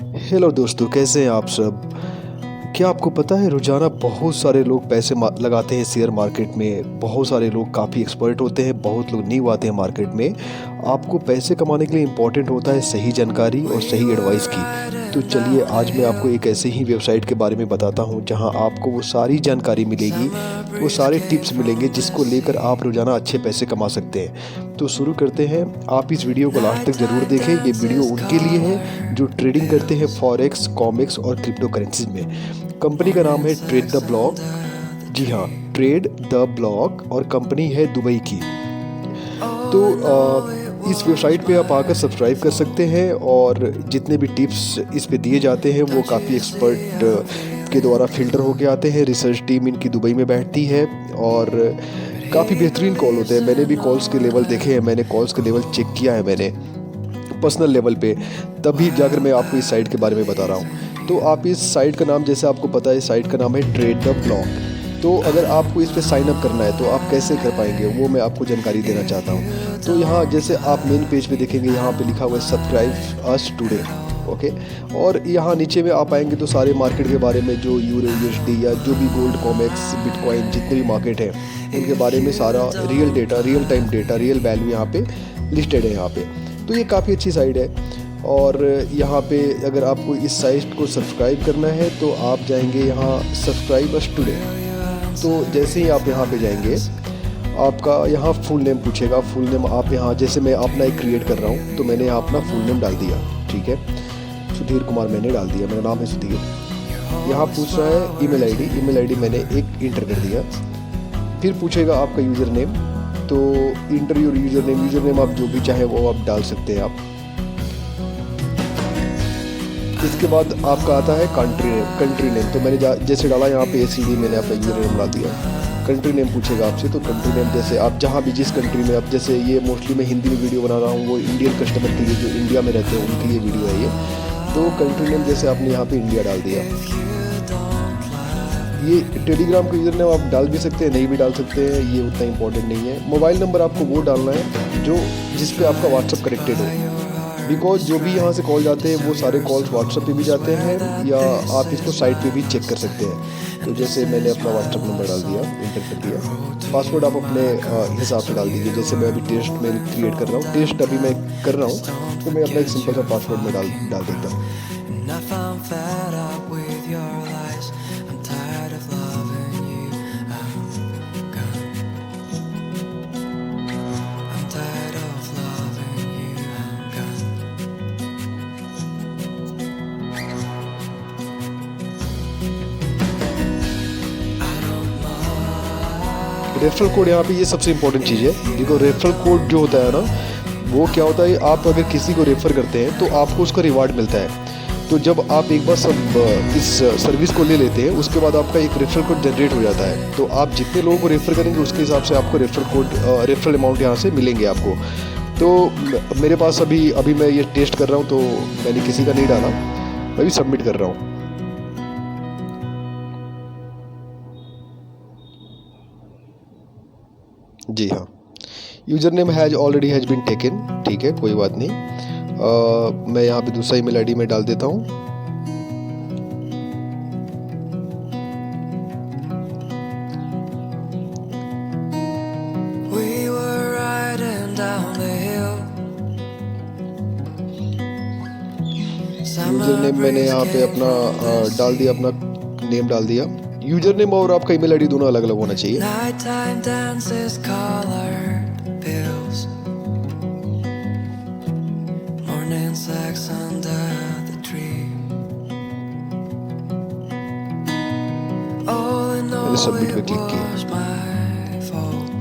Hello दोस्तों, कैसे हैं आप सब। क्या आपको पता है रोज़ाना बहुत सारे लोग पैसे लगाते हैं शेयर मार्केट में। बहुत सारे लोग काफ़ी एक्सपर्ट होते हैं, बहुत लोग न्यू आते हैं मार्केट में। आपको पैसे कमाने के लिए इम्पोर्टेंट होता है सही जानकारी और सही एडवाइस की। तो चलिए आज मैं आपको एक ऐसे ही वेबसाइट के बारे में बताता हूँ जहाँ आपको वो सारी जानकारी मिलेगी, वो सारे टिप्स मिलेंगे जिसको लेकर आप रोज़ाना अच्छे पैसे कमा सकते हैं। तो शुरू करते हैं। आप इस वीडियो को लास्ट तक ज़रूर देखें। ये वीडियो उनके लिए है जो ट्रेडिंग करते हैं फॉरेक्स, कॉमेक्स और क्रिप्टो करेंसीज में। कंपनी का नाम है ट्रेड द ब्लॉक। जी हाँ, ट्रेड द ब्लॉक, और कंपनी है दुबई की। तो इस वेबसाइट पे आप आकर सब्सक्राइब कर सकते हैं, और जितने भी टिप्स इस पे दिए जाते हैं वो काफ़ी एक्सपर्ट के द्वारा फिल्टर होके आते हैं। रिसर्च टीम इनकी दुबई में बैठती है और काफ़ी बेहतरीन कॉल होते हैं। मैंने भी कॉल्स के लेवल देखे हैं, मैंने कॉल्स के लेवल चेक किया है मैंने पर्सनल लेवल पे, तभी जाकर मैं आपको इस साइट के बारे में बता रहा हूँ। तो आप इस साइट का नाम, जैसे आपको पता है, इस साइट का नाम है ट्रेड द ब्लॉक। तो अगर आपको इस पे साइन अप करना है तो आप कैसे कर पाएंगे वो मैं आपको जानकारी देना चाहता हूँ। तो यहाँ जैसे आप मेन पेज पे देखेंगे, यहाँ पे लिखा हुआ है सब्सक्राइब अस टुडे। ओके, और यहाँ नीचे में आप आएंगे तो सारे मार्केट के बारे में, जो यूरो, यूएसडी या जो भी गोल्ड, कॉमेक्स, बिटकॉइन, जितने भी मार्केट हैं उनके बारे में सारा real data, real time data, real value यहाँ पे लिस्टेड है यहाँ पे। तो ये काफ़ी अच्छी साइट है। और यहाँ पे अगर आपको इस साइट को सब्सक्राइब करना है तो आप जाएंगे यहाँ सब्सक्राइब अस टुडे। तो जैसे ही आप यहाँ पे जाएंगे, आपका यहाँ फुल नेम पूछेगा। फुल नेम आप यहाँ, जैसे मैं अपना एक क्रिएट कर रहा हूँ तो मैंने यहाँ अपना फुल नेम डाल दिया। ठीक है, सुधीर कुमार मैंने डाल दिया, मेरा नाम है सुधीर। यहाँ पूछ रहा है ईमेल आईडी। ईमेल आईडी मैंने एक इंटर कर दिया। फिर पूछेगा आपका यूज़र नेम, तो inter your user name. User name आप जो भी चाहे वो आप डाल सकते हैं आप। इसके बाद आपका आता है कंट्री नेम। तो मैंने जैसे डाला यहाँ पे ACD, मैंने अपना यूज़र नेम डाल दिया। कंट्री नेम पूछेगा आपसे, तो कंट्री नेम जैसे आप जहाँ भी जिस कंट्री में, अब जैसे ये मोस्टली मैं हिंदी में वीडियो बना रहा हूँ, वो इंडियन कस्टमर के लिए जो इंडिया में रहते हैं उनके लिए वीडियो है ये। तो कंट्री नेम जैसे आपने यहाँ पे इंडिया डाल दिया। ये टेलीग्राम का यूज़र नेम आप डाल भी सकते हैं, नहीं भी डाल सकते हैं, ये उतना इंपॉर्टेंट नहीं है। मोबाइल नंबर आपको वो डालना है जो जिस पे आपका व्हाट्सअप कनेक्टेड हो, बिकॉज जो भी यहाँ से कॉल जाते हैं वो सारे कॉल्स व्हाट्सअप पे भी जाते हैं, या आप इसको साइट पे भी चेक कर सकते हैं। तो जैसे मैंने अपना व्हाट्सअप नंबर डाल दिया, इंटर कर दिया। पासवर्ड आप अपने हिसाब से डाल दीजिए। जैसे मैं अभी टेस्ट में क्रिएट कर रहा हूँ, टेस्ट अभी मैं कर रहा हूँ, तो मैं अपना एक सिंपल सा पासवर्ड में डाल देता हूँ। रेफरल कोड, यहाँ पे ये सबसे इंपॉर्टेंट चीज़ है। देखो, रेफरल कोड जो होता है ना, वो क्या होता है, आप अगर किसी को रेफर करते हैं तो आपको उसका रिवार्ड मिलता है। तो जब आप एक बार सब इस सर्विस को ले लेते हैं, उसके बाद आपका एक रेफरल कोड जनरेट हो जाता है। तो आप जितने लोगों को रेफर करेंगे उसके हिसाब से आपको रेफरल कोड, रेफरल अमाउंट यहाँ से मिलेंगे आपको। तो मेरे पास अभी मैं ये टेस्ट कर रहा हूँ, तो मैंने किसी का नहीं डाला, मैं भी सबमिट कर रहा हूँ। जी हाँ, user name has been taken. ठीक है, कोई बात नहीं। मैं यहाँ पे दूसरा ईमेल आईडी में डाल देता हूँ। यूज़र नेम मैंने यहाँ पे अपना डाल दिया, अपना नेम डाल दिया। यूज़र नेम और आपका ईमेल आईडी दोनों अलग अलग होना चाहिए। मैंने सबमिट पे क्लिक किया।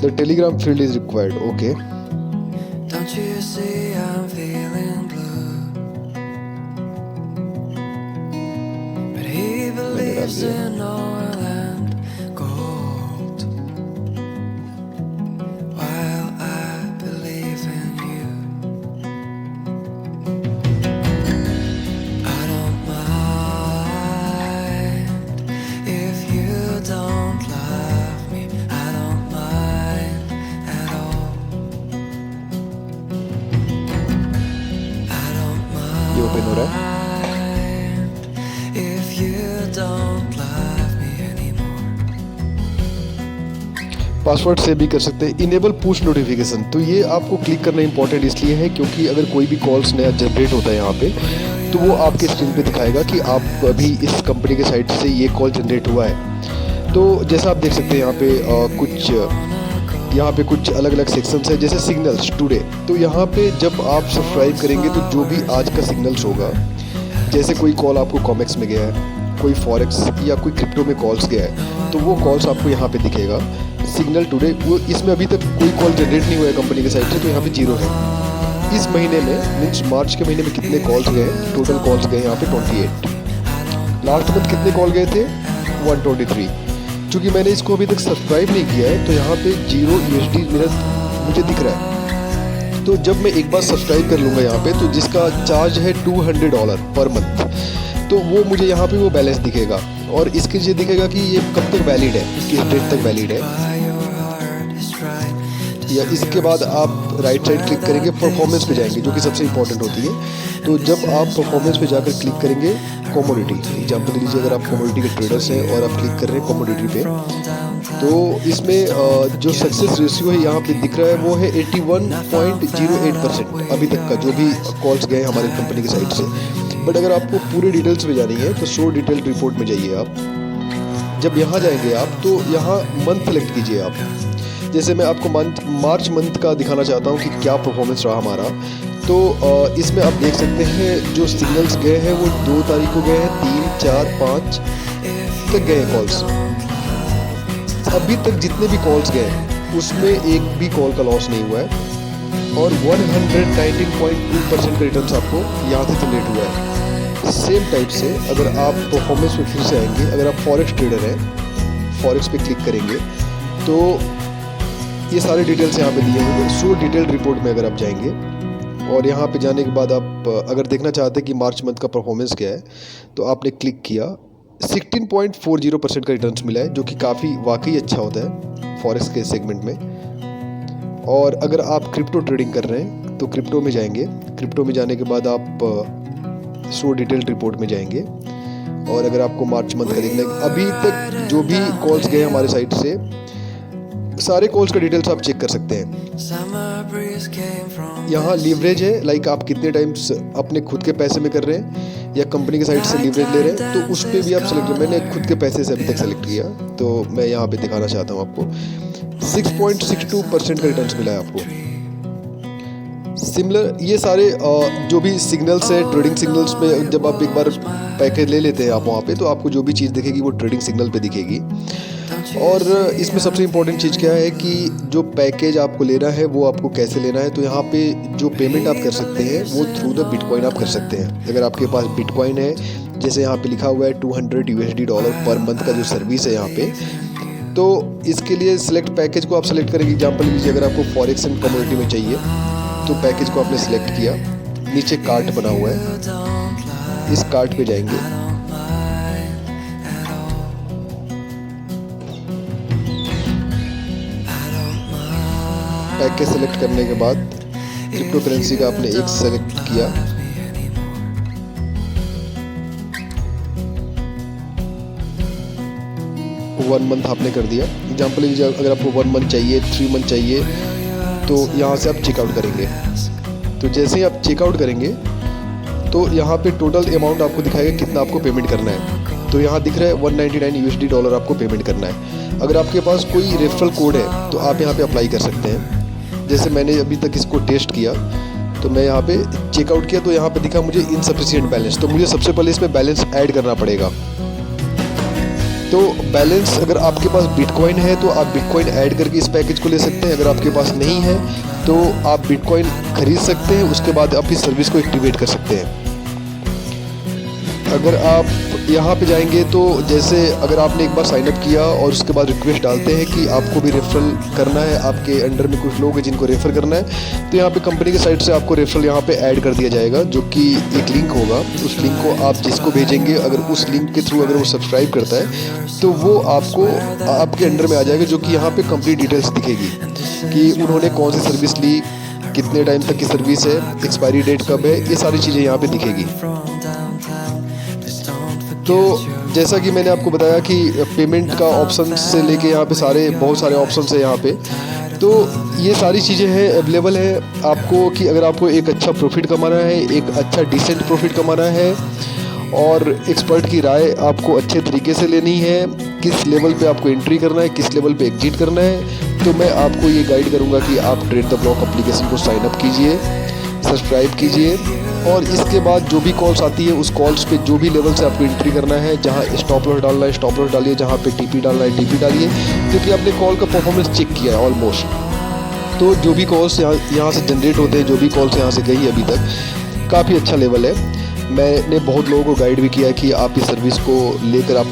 The Telegram field is required. Okay, मैंने डाल दिया। ये ओपन हो रहा है। पासवर्ड सेव भी कर सकते हैं। इनेबल पुश नोटिफिकेशन, तो ये आपको क्लिक करना इंपॉर्टेंट इसलिए है क्योंकि अगर कोई भी कॉल्स नया जनरेट होता है यहाँ पे, तो वो आपके स्क्रीन पे दिखाएगा कि आप अभी इस कंपनी के साइट से ये कॉल जनरेट हुआ है। तो जैसा आप देख सकते हैं यहाँ पे कुछ अलग अलग सेक्शंस है, जैसे सिग्नल्स टुडे। तो यहाँ पे जब आप सब्सक्राइब करेंगे तो जो भी आज का सिग्नल्स होगा, जैसे कोई कॉल आपको कॉमेक्स में गया है, कोई फॉरेक्स या कोई क्रिप्टो में कॉल्स गया है, तो वो कॉल्स आपको यहाँ पे दिखेगा। सिग्नल टुडे, वो इसमें अभी तक कोई कॉल जनरेट नहीं हुआ है कंपनी के साइड से, तो यहाँ पे 0 है। इस महीने में मीन्स मार्च के महीने में कितने कॉल्स गए, टोटल कॉल्स गए यहाँ पे 28। लास्ट मंथ कितने कॉल गए थे, 123। चूँकि मैंने इसको अभी तक सब्सक्राइब नहीं किया है तो यहाँ पे 0 USD मेरा मुझे दिख रहा है। तो जब मैं एक बार सब्सक्राइब कर लूँगा यहाँ पे, तो जिसका चार्ज है $200 पर मंथ, तो वो मुझे यहाँ पे वो बैलेंस दिखेगा और इसके लिए दिखेगा कि ये कब तक वैलिड है, किस डेट तक वैलिड है। या इसके बाद आप राइट साइड क्लिक करेंगे, परफॉर्मेंस पे जाएंगे, जो कि सबसे इंपॉर्टेंट होती है। तो जब आप परफॉर्मेंस पे जाकर क्लिक करेंगे, कमोडिटी एग्जाम्पल लीजिए, अगर आप कमोडिटी के ट्रेडर्स हैं और आप क्लिक कर रहे हैं कमोडिटी पे, तो इसमें जो सक्सेस रेशियो है यहाँ पे दिख रहा है वो है 81.08% अभी तक का, जो भी कॉल्स गए हमारी कंपनी की साइड से। बट अगर आपको पूरे डिटेल्स में जानी है तो शो डिटेल रिपोर्ट में जाइए आप। जब यहाँ जाएंगे आप तो यहाँ मंथ सेलेक्ट कीजिए आप। जैसे मैं आपको मार्च मंथ का दिखाना चाहता हूँ कि क्या परफॉर्मेंस रहा हमारा। तो इसमें आप देख सकते हैं जो सिग्नल्स गए हैं वो 2 तारीख को गए हैं, 3, 4, 5 तक गए कॉल्स। अभी तक जितने भी कॉल्स गए उसमें एक भी कॉल का लॉस नहीं हुआ है और 119.2% का रिटर्न आपको यहाँ से जनरेट हुआ है। सेम टाइप से अगर आप परफॉर्मेंस में फिर से आएंगे, अगर आप फॉरेक्स ट्रेडर हैं, फॉरेक्स पे क्लिक करेंगे तो ये सारे डिटेल्स यहाँ पे दिए होंगे। शो डिटेल रिपोर्ट में अगर आप जाएंगे और यहाँ पे जाने के बाद आप अगर देखना चाहते हैं कि मार्च मंथ का परफॉर्मेंस क्या है, तो आपने क्लिक किया, 16.40% का रिटर्न्स मिला है, जो कि काफ़ी वाकई अच्छा होता है फॉरेक्स के सेगमेंट में। और अगर आप क्रिप्टो ट्रेडिंग कर रहे हैं तो क्रिप्टो में जाएंगे, क्रिप्टो में जाने के बाद आप शो डिटेल रिपोर्ट में जाएंगे और अगर आपको मार्च मंथ का देखना है, अभी तक जो भी कॉल्स गए हमारे साइड से, सारे कॉल्स का डिटेल्स आप चेक कर सकते हैं। यहाँ लीवरेज है, लाइक आप कितने टाइम्स अपने खुद के पैसे में कर रहे हैं या कंपनी के साइड से लीवरेज ले रहे हैं, तो उस पर भी आप सेलेक्ट करें। मैंने खुद के पैसे से अभी तक सेलेक्ट किया, तो मैं यहाँ पे दिखाना चाहता हूँ आपको 6.62% का रिटर्न मिला है आपको। सिमिलर ये सारे जो भी सिग्नल्स है, ट्रेडिंग सिग्नल्स में जब आप एक बार पैकेज ले लेते हैं आप वहाँ पे, तो आपको जो भी चीज़ दिखेगी वो ट्रेडिंग सिग्नल पे दिखेगी। और इसमें सबसे इम्पोर्टेंट चीज़ क्या है कि जो पैकेज आपको लेना है वो आपको कैसे लेना है। तो यहाँ पे जो पेमेंट आप कर सकते हैं वो थ्रू द बिटकॉइन आप कर सकते हैं। अगर आपके पास बिटकॉइन है, जैसे यहाँ पे लिखा हुआ है $200 पर मंथ का जो सर्विस है यहाँ पे, तो इसके लिए सिलेक्ट पैकेज को आप सेलेक्ट करेंगे। एग्जाम्पल लीजिए, अगर आपको फॉरेक्स एंड कमोडिटी में चाहिए तो पैकेज को आपने सिलेक्ट किया, नीचे कार्ट बना हुआ है, इस कार्ट पे जाएंगे, पैकेज सेलेक्ट करने के बाद क्रिप्टो करेंसी का आपने एक सेलेक्ट किया, वन मंथ आपने कर दिया। एग्जाम्पल लीजिए, अगर आपको 1 मंथ चाहिए, 3 मंथ चाहिए, तो यहाँ से आप चेकआउट करेंगे। तो जैसे ही आप चेकआउट करेंगे तो यहाँ पे टोटल अमाउंट आपको दिखाएगा कितना आपको पेमेंट करना है। तो यहाँ दिख रहा है $199 आपको पेमेंट करना है। अगर आपके पास कोई रेफरल कोड है तो आप यहाँ पे अप्लाई कर सकते हैं। जैसे मैंने अभी तक इसको टेस्ट किया, तो मैं यहाँ पे चेकआउट किया तो यहाँ पे दिखा मुझे इनसफिशिएंट बैलेंस। तो मुझे सबसे पहले इसमें बैलेंस ऐड करना पड़ेगा। तो बैलेंस, अगर आपके पास बिटकॉइन है तो आप बिटकॉइन ऐड करके इस पैकेज को ले सकते हैं। अगर आपके पास नहीं है तो आप बिटकॉइन खरीद सकते हैं, उसके बाद आप इस सर्विस को एक्टिवेट कर सकते हैं। अगर आप यहाँ पे जाएंगे तो जैसे अगर आपने एक बार साइनअप किया और उसके बाद रिक्वेस्ट डालते हैं कि आपको भी रेफरल करना है, आपके अंडर में कुछ लोग हैं जिनको रेफर करना है, तो यहाँ पे कंपनी के साइड से आपको रेफरल यहाँ पे ऐड कर दिया जाएगा, जो कि एक लिंक होगा। उस लिंक को आप जिसको भेजेंगे, अगर उस लिंक के थ्रू अगर वो सब्सक्राइब करता है तो वो आपको आपके अंडर में आ जाएगा, जो कि यहाँ पर कंप्लीट डिटेल्स दिखेगी कि उन्होंने कौन सी सर्विस ली, कितने टाइम तक की सर्विस है, एक्सपायरी डेट कब है, ये सारी चीज़ें यहाँ पर दिखेगी। तो जैसा कि मैंने आपको बताया कि पेमेंट का ऑप्शन से लेके यहाँ पे बहुत सारे ऑप्शंस है यहाँ पे। तो ये सारी चीज़ें हैं, अवेलेबल है आपको कि अगर आपको एक अच्छा प्रॉफिट कमाना है, एक अच्छा डिसेंट प्रॉफिट कमाना है और एक्सपर्ट की राय आपको अच्छे तरीके से लेनी है, किस लेवल पे आपको एंट्री करना है, किस लेवल पे एग्जिट करना है, तो मैं आपको ये गाइड करूँगा कि आप ट्रेड द ब्लॉक एप्लीकेशन को साइन अप कीजिए, सब्सक्राइब कीजिए और इसके बाद जो भी कॉल्स आती है उस कॉल्स पे जो भी लेवल से आपको एंट्री करना है, जहाँ स्टॉप लॉस डालना है स्टॉप लॉस डालिए, जहाँ पे टीपी डालना है टीपी डालिए, क्योंकि आपने कॉल का परफॉर्मेंस चेक किया है ऑलमोस्ट। तो जो भी कॉल्स यहाँ से जनरेट होते हैं, जो भी कॉल्स यहाँ से गई अभी तक, काफ़ी अच्छा लेवल है। मैंने बहुत लोगों को गाइड भी किया है कि आप इस सर्विस को लेकर आप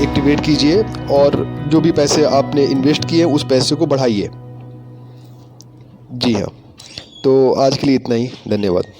एक्टिवेट कीजिए और जो भी पैसे आपने इन्वेस्ट किए उस पैसे को बढ़ाइए। जी हाँ, तो आज के लिए इतना ही, धन्यवाद।